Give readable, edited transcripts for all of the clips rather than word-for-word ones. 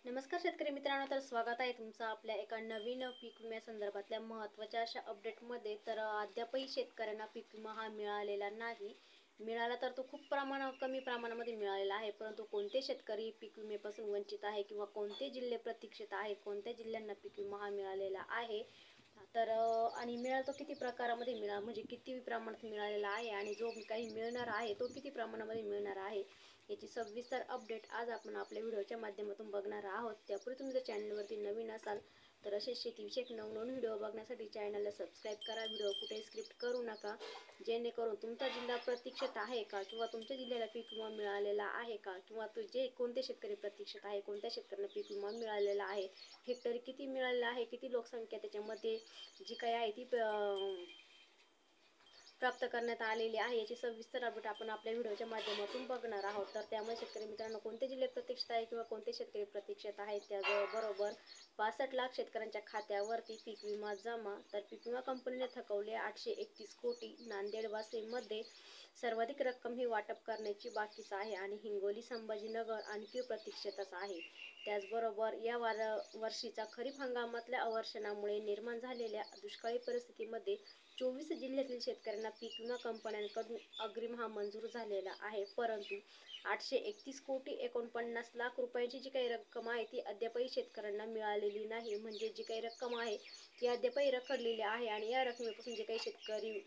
नमस्कार शेतकरी मित्रांनो, तर स्वागत आहे तुमचं आपल्या एका नवीन पीक विम्यासंदर्भातल्या महत्त्वाच्या अशा अपडेटमध्ये. तर अद्यापही शेतकऱ्यांना पीक विमा हा मिळालेला नाही. मिळाला तर तो खूप कमी प्रमाणामध्ये मिळालेला आहे, परंतु कोणते शेतकरी पीक विमेपासून वंचित आहे किंवा कोणते जिल्हे प्रतीक्षित आहेत, कोणत्या जिल्ह्यांना पीक विमा हा मिळालेला आहे, तर आणि मिळाला तो किती प्रकारामध्ये म्हणजे किती प्रमाणात मिळालेला आहे आणि जो काही मिळणार आहे तो किती प्रमाणामध्ये मिळणार आहे याची सविस्तर अपडेट आज आपण आपल्या व्हिडिओच्या माध्यमातून बघणार आहोत. त्यापूर्वी तुम्ही जर चॅनलवरती नवीन असाल तर असे शेतीविषयक नवनवीन व्हिडिओ बघण्यासाठी चॅनलला सबस्क्राईब करा. व्हिडिओ कुठे स्किप करू नका, जेणेकरून तुमचा जिल्हा प्रतीक्षित आहे का किंवा तुमच्या जिल्ह्याला पीक विमा मिळालेला आहे का, किंवा जे कोणते शेतकरी प्रतीक्षित आहे, कोणत्या शेतकऱ्यांना पीक विमा मिळालेला आहे, हेक्टरी किती मिळालेला आहे, किती लोकसंख्या त्याच्यामध्ये जी काही आहे ती प्राप्त करण्यात आलेली आहे याची सविस्तर अपडेट आपण आपल्या व्हिडिओच्या माध्यमातून बघणार आहोत. तर त्यामुळे शेतकरी मित्रांनो, कोणते जिल्हे प्रतीक्षित आहे किंवा कोणते शेतकरी प्रतीक्षित आहेत त्याबरोबर 65 लाख शेतकऱ्यांच्या खात्यावरती पीक विमा जमा. तर पीक विमा कंपनीने थकवले 831 कोटी. नांदेड वाशिममध्ये सर्वाधिक रक्कम ही वाटप करण्याची बाकीच आहे आणि हिंगोली संभाजीनगर आणखी प्रतीक्षितच आहे. त्याचबरोबर या वर्षीचा खरीप हंगामातल्या अवर्षणामुळे निर्माण झालेल्या दुष्काळी परिस्थितीमध्ये 24 जिल्ह्यातील शेतकऱ्यांना पीक विमा कंपन्यांकडून अग्रिम हा मंजूर झालेला आहे, परंतु 831 कोटी 49 लाख रुपयांची जी काही रक्कम आहे ती अद्यापही शेतकऱ्यांना मिळालेली नाही. म्हणजे जी काही रक्कम आहे ती अद्यापही रखडलेली आहे आणि या रकमेपासून जे काही शेतकरी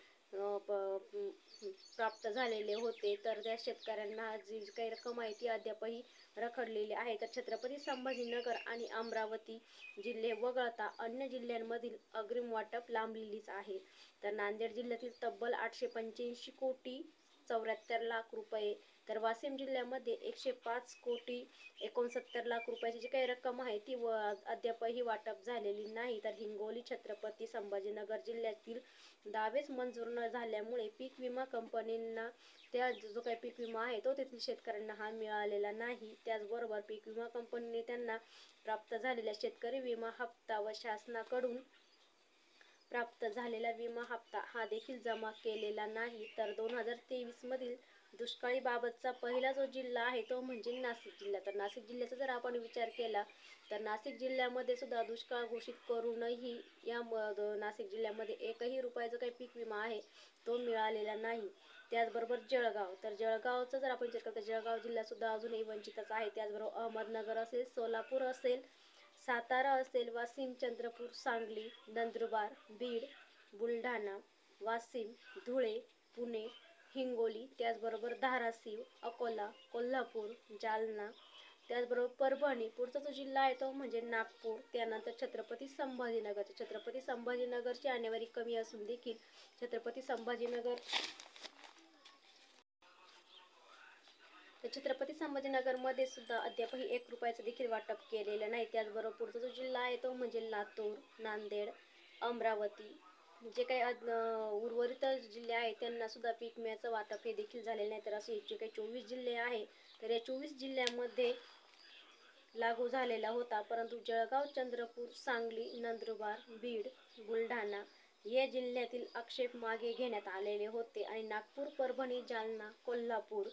प्राप्त झालेले होते तर त्या शेतकऱ्यांना जी काही रक्कम आहे ती अद्यापही रखडलेली आहे. तर छत्रपती संभाजीनगर आणि अमरावती जिल्हे वगळता अन्य जिल्ह्यांमधील अग्रिम वाटप लांबलेलीच आहे. तर नांदेड जिल्ह्यातील तब्बल 885 कोटी 74 लाख रुपये, तर वाशिम जिल्ह्यामध्ये 105 कोटी 69 लाख रुपयाची जी काही रक्कम आहे ती अद्यापही वाटप झालेली नाही. तर हिंगोली छत्रपती संभाजीनगर जिल्ह्यातील दावेच मंजूर न झाल्यामुळे पीक विमा कंपनींना जो काही पीक विमा आहे तो तेथील शेतकऱ्यांना हा मिळालेला नाही. त्याचबरोबर पीक विमा कंपनीने त्यांना प्राप्त झालेला शेतकरी विमा हप्ता व शासनाकडून प्राप्त झालेला विमा हप्ता हा देखील जमा केलेला नाही. तर 2023 मधील दुष्काळी बाबतचा पहिला जो जिल्हा आहे तो म्हणजे नाशिक जिल्हा. तर नाशिक जिल्ह्याचा जर आपण विचार केला तर नाशिक जिल्ह्यामध्ये सुद्धा दुष्काळ घोषित करूनही या नाशिक जिल्ह्यामध्ये एकही रुपयाचा काही पीक विमा आहे तो मिळालेला नाही. त्याचबरोबर जळगाव, तर जळगावचा जर आपण विचार केला तर जळगाव जिल्हा सुद्धा अजूनही वंचितच आहे. त्याचबरोबर अहमदनगर असेल, सोलापूर असेल, सातारा असेल, वाशिम, चंद्रपूर, सांगली, नंदुरबार, बीड, बुलढाणा, वाशिम, धुळे, पुणे, हिंगोली, त्याचबरोबर धाराशिव, अकोला, कोल्हापूर, जालना, त्याचबरोबर परभणी. पुढचा जो जिल्हा आहे तो म्हणजे नागपूर. त्यानंतर छत्रपती संभाजीनगर. छत्रपती संभाजीनगरची आणेवारी कमी असून देखील छत्रपती संभाजीनगरमध्ये सुद्धा अद्यापही 1 रुपयाचं देखील वाटप केलेलं नाही. त्याचबरोबर पुढचा जो जिल्हा आहे तो म्हणजे लातूर, नांदेड, अमरावती. जे काही उर्वरित जिल्हे आहेत त्यांना सुद्धा पीक विम्याचं वाटप हे देखील झालेलं नाही. तर असे जे काही 24 जिल्हे आहे तर या 24 जिल्ह्यामध्ये लागू झालेला होता, परंतु जळगाव, चंद्रपूर, सांगली, नंदुरबार, बीड, बुलढाणा या जिल्ह्यातील आक्षेप मागे घेण्यात आलेले होते आणि नागपूर, परभणी, जालना, कोल्हापूर,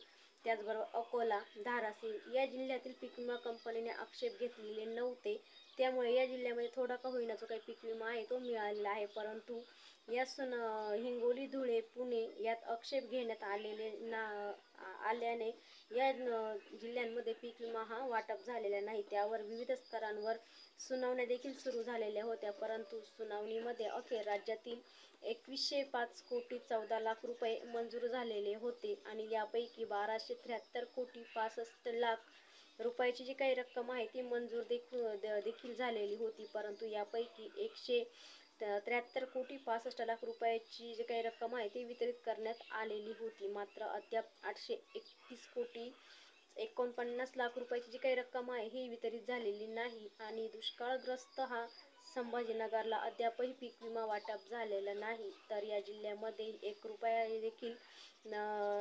त्याचबरोबर अकोला, धाराशिव या जिल्ह्यातील पीक विमा कंपनीने आक्षेप घेतलेले नव्हते. त्यामुळे या जिल्ह्यामध्ये थोडा का होईना जो काही पीक विमा आहे तो मिळालेला आहे, परंतु यासून हिंगोली, धुळे, पुणे यात आक्षेप घेण्यात आल्याने या जिल्ह्यांमध्ये पीक विमा हा वाटप झालेला नाही. त्यावर विविध स्तरांवर सुनावण्या देखील सुरू झालेल्या होत्या, परंतु सुनावणीमध्ये अखेर राज्यातील 2105 कोटी 14 लाख रुपये मंजूर झालेले होते आणि यापैकी 1273 कोटी 65 लाख रुपयाची जी काही रक्कम आहे ती मंजूर देखील झालेली होती, परंतु यापैकी 173 कोटी 65 लाख रुपयाची जी काही रक्कम आहे ती वितरित करण्यात आलेली होती. मात्र अद्याप 831 कोटी 49 लाख रुपयाची जी काही रक्कम आहे ही वितरित झालेली नाही आणि दुष्काळग्रस्त हा संभाजीनगरला अद्यापही पीक विमा वाटप झालेला नाही. तर या जिल्ह्यामध्ये 1 रुपया देखील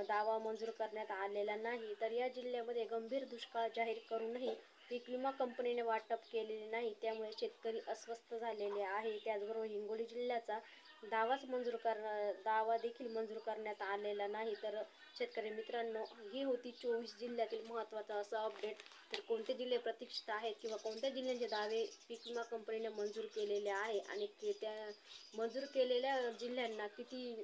दावा मंजूर करण्यात आलेला नाही. तर या जिल्ह्यामध्ये गंभीर दुष्काळ जाहीर करूनही पीक विमा कंपनीने वाटप केलेले नाही, त्यामुळे शेतकरी अस्वस्थ झालेले आहे. त्याचबरोबर हिंगोली जिल्ह्याचा दावा देखील मंजूर करण्यात आलेला नाही. तर शेतकरी मित्रांनो, ही होती 24 जिल्ह्यातील महत्त्वाचा असा अपडेट. तर कोणते जिल्हे प्रतीक्षित आहेत किंवा कोणत्या जिल्ह्यांचे दावे पीक विमा कंपनीने मंजूर केलेले आहे आणि त्या मंजूर केलेल्या जिल्ह्यांना किती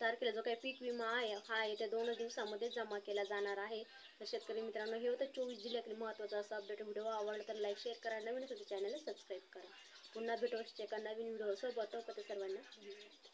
तारखेला जो काही पीक विमा आहे हा येत्या 2 दिवसामध्ये जमा केला जाणार आहे. तर शेतकरी मित्रांनो, हे होतं 24 जिल्ह्यातील महत्त्वाचा असा अपडेट. व्हिडिओ आवडला तर लाईक शेअर करा, नवीन असेल तर चॅनलला सबस्क्राईब करा. पुन्हा भेटू एका नवीन व्हिडिओ सोबत. तोपर्यंत सर्वांना धन्यवाद.